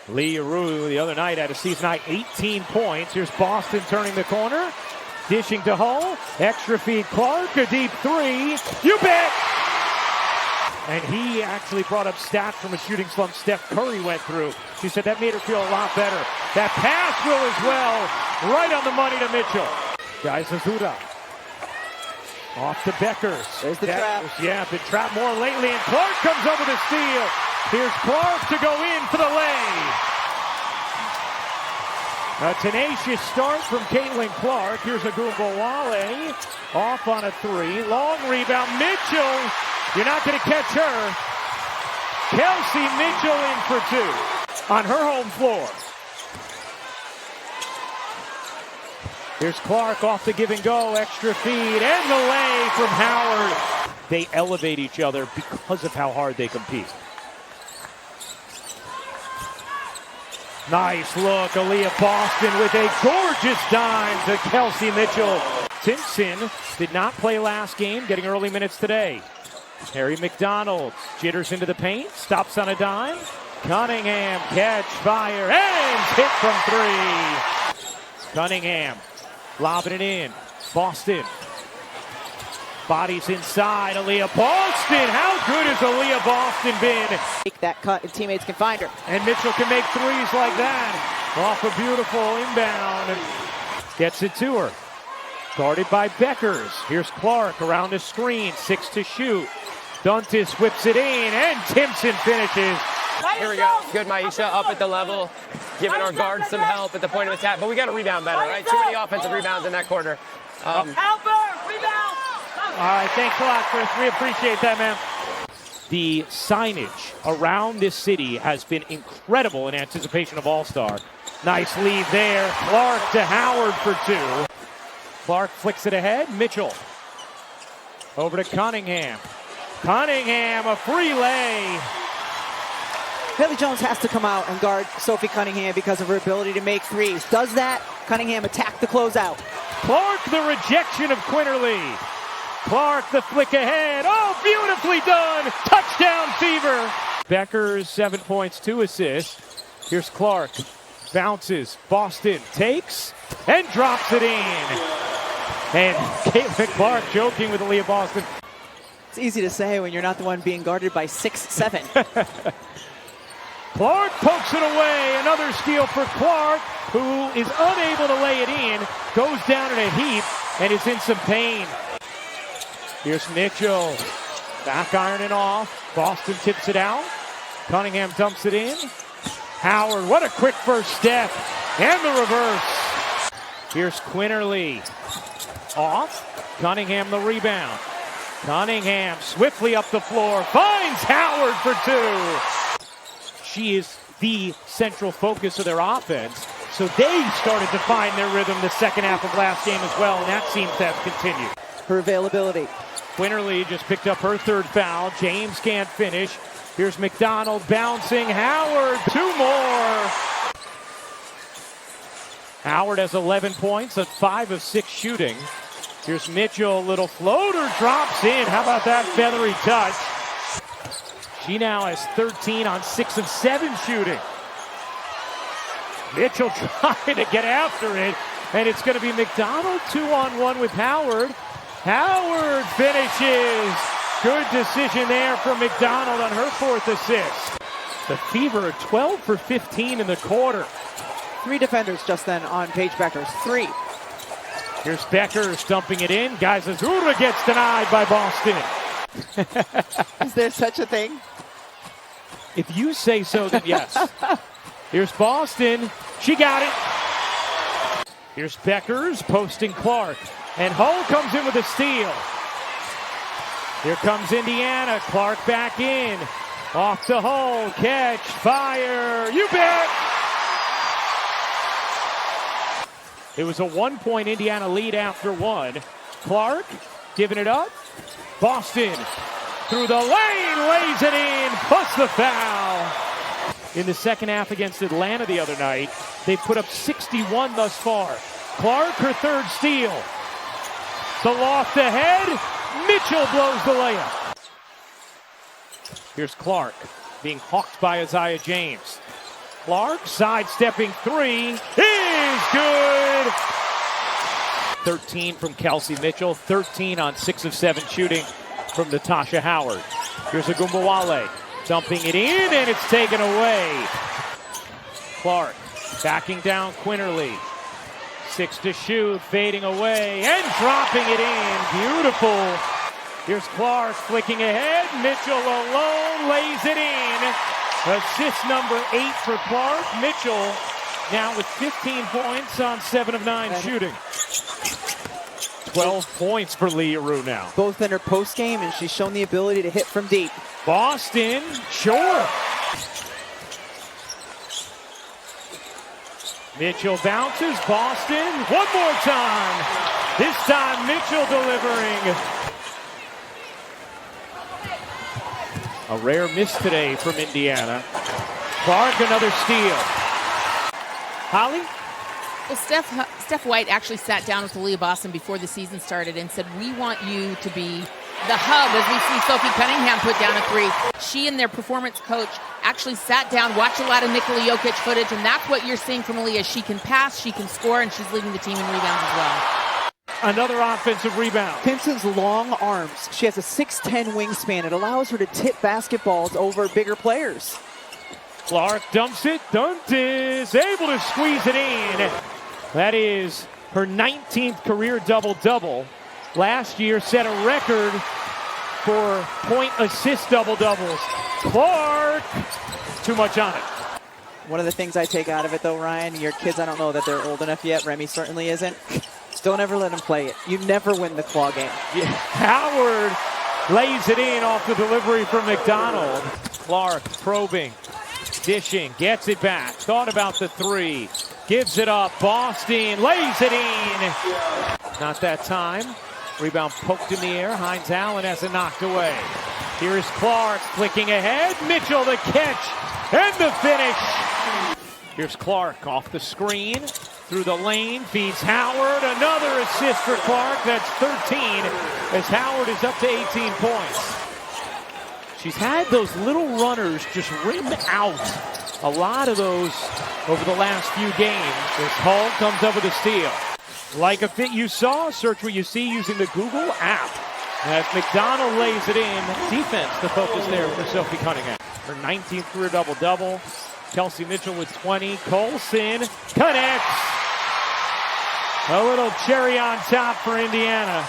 Lee Rue the other night had a season-high 18 points. Here's Boston turning the corner. Dishing to Hull. Extra feed Clark. A deep three. You bet! And he actually brought up stats from a shooting slump Steph Curry went through. She said that made her feel a lot better. That pass will as well. Right on the money to Mitchell. Guys, Azura. Off to Beckers. There's the trap. Yeah, been trapped more lately, and Clark comes over the steal. Here's Clark to go in for the lay. A tenacious start from Caitlin Clark. Here's a Wale off on a three. Long rebound. Mitchell. You're not going to catch her. Kelsey Mitchell in for two on her home floor. Here's Clark off the give and go. Extra feed and the lay from Howard. They elevate each other because of how hard they compete. Nice look. Aliyah Boston with a gorgeous dime to Kelsey Mitchell. Simpson did not play last game, getting early minutes today. Harry McDonald jitters into the paint, stops on a dime. Cunningham catch, fire, and hit from three. Cunningham lobbing it in. Boston. Bodies inside. Aliyah Boston. How good has Aliyah Boston been? Make that cut and teammates can find her. And Mitchell can make threes like that. Off a beautiful inbound. Gets it to her. Guarded by Beckers. Here's Clark around the screen. 6 to shoot. Duntis whips it in, and Timpson finishes. Here we go. Good Maisha up at the level, giving our guards some help at the point of attack. But we got to rebound better, right? Too many offensive rebounds in that quarter. Helper, rebound! All right, thanks a lot, Chris. We appreciate that, man. The signage around this city has been incredible in anticipation of All-Star. Nice lead there. Clark to Howard for two. Clark flicks it ahead. Mitchell over to Cunningham. Cunningham, a free lay. Haley Jones has to come out and guard Sophie Cunningham because of her ability to make threes. Does that, Cunningham attack the closeout. Clark, the rejection of Quinterly. Clark, the flick ahead. Oh, beautifully done. Touchdown Fever. Beckers, 7 points, 2 assists. Here's Clark. Bounces. Boston takes and drops it in. And Caitlin Clark joking with Aliyah Boston. It's easy to say when you're not the one being guarded by 6'7". Clark pokes it away. Another steal for Clark, who is unable to lay it in. Goes down in a heap and is in some pain. Here's Mitchell. Back ironing off. Boston tips it out. Cunningham dumps it in. Howard, what a quick first step. And the reverse. Here's Quinterly. Off. Cunningham the rebound. Cunningham swiftly up the floor. Finds Howard for two. She is the central focus of their offense. So they started to find their rhythm the second half of last game as well, and that seems to have continued. Her availability. Quinterly just picked up her third foul. James can't finish. Here's McDonald bouncing. Howard, 2 more. Howard has 11 points at 5 of 6 shooting. Here's Mitchell, little floater, drops in. How about that feathery touch? She now has 13 on 6 of 7 shooting. Mitchell trying to get after it, and it's going to be McDonald 2-on-1 with Howard. Howard finishes. Good decision there from McDonald on her 4th assist. The Fever are 12 for 15 in the quarter. 3 defenders just then on Paige Beckers. 3. Here's Beckers dumping it in. Guys, Azura gets denied by Boston. Is there such a thing? If you say so, then yes. Here's Boston. She got it. Here's Beckers posting Clark. And Hull comes in with a steal. Here comes Indiana. Clark back in. Off to Hull. Catch. Fire. You bet. It was a 1-point Indiana lead after 1. Clark giving it up. Boston through the lane, lays it in, plus the foul. In the second half against Atlanta the other night, they've put up 61 thus far. Clark, her 3rd steal. The loft ahead. Mitchell blows the layup. Here's Clark being hawked by Isaiah James. Clark sidestepping three is good. 13 from Kelsey Mitchell, 13 on 6 of 7 shooting from Natasha Howard. Here's Agumbawale dumping it in, and it's taken away. Clark backing down Quinterly. 6 to shoot, fading away, and dropping it in. Beautiful. Here's Clark flicking ahead. Mitchell alone lays it in. Assist number 8 for Clark. Mitchell now with 15 points on 7 of 9 shooting. 12 points for Leroux now. Both in her post game, and she's shown the ability to hit from deep. Boston, sure. Mitchell bounces. Boston, one more time. This time Mitchell delivering. A rare miss today from Indiana. Clark, another steal. Holly? Well, Steph White actually sat down with Aliyah Boston before the season started and said, we want you to be the hub as we see Sophie Cunningham put down a three. She and their performance coach actually sat down, watched a lot of Nikola Jokic footage, and that's what you're seeing from Aliyah. She can pass, she can score, and she's leading the team in rebounds as well. Another offensive rebound. Pinson's long arms. She has a 6'10 wingspan. It allows her to tip basketballs over bigger players. Clark dumps it. Duntis able to squeeze it in. That is her 19th career double-double. Last year set a record for point assist double-doubles. Clark, too much on it. One of the things I take out of it, though, Ryan, your kids, I don't know that they're old enough yet. Remy certainly isn't. Don't ever let them play it. You never win the claw game. Yeah. Howard lays it in off the delivery from McDonald. Clark probing, dishing, gets it back. Thought about the three. Gives it up. Boston lays it in. Not that time. Rebound poked in the air. Hines Allen has it knocked away. Here's Clark flicking ahead. Mitchell the catch and the finish. Here's Clark off the screen. Through the lane, feeds Howard. Another assist for Clark. That's 13 as Howard is up to 18 points. She's had those little runners just rim out. A lot of those over the last few games. As Hull comes up with a steal. Like a fit you saw, search what you see using the Google app. As McDonald lays it in, defense the focus there for Sophie Cunningham. Her 19th career double-double. Kelsey Mitchell with 20. Colson connects. A little cherry on top for Indiana.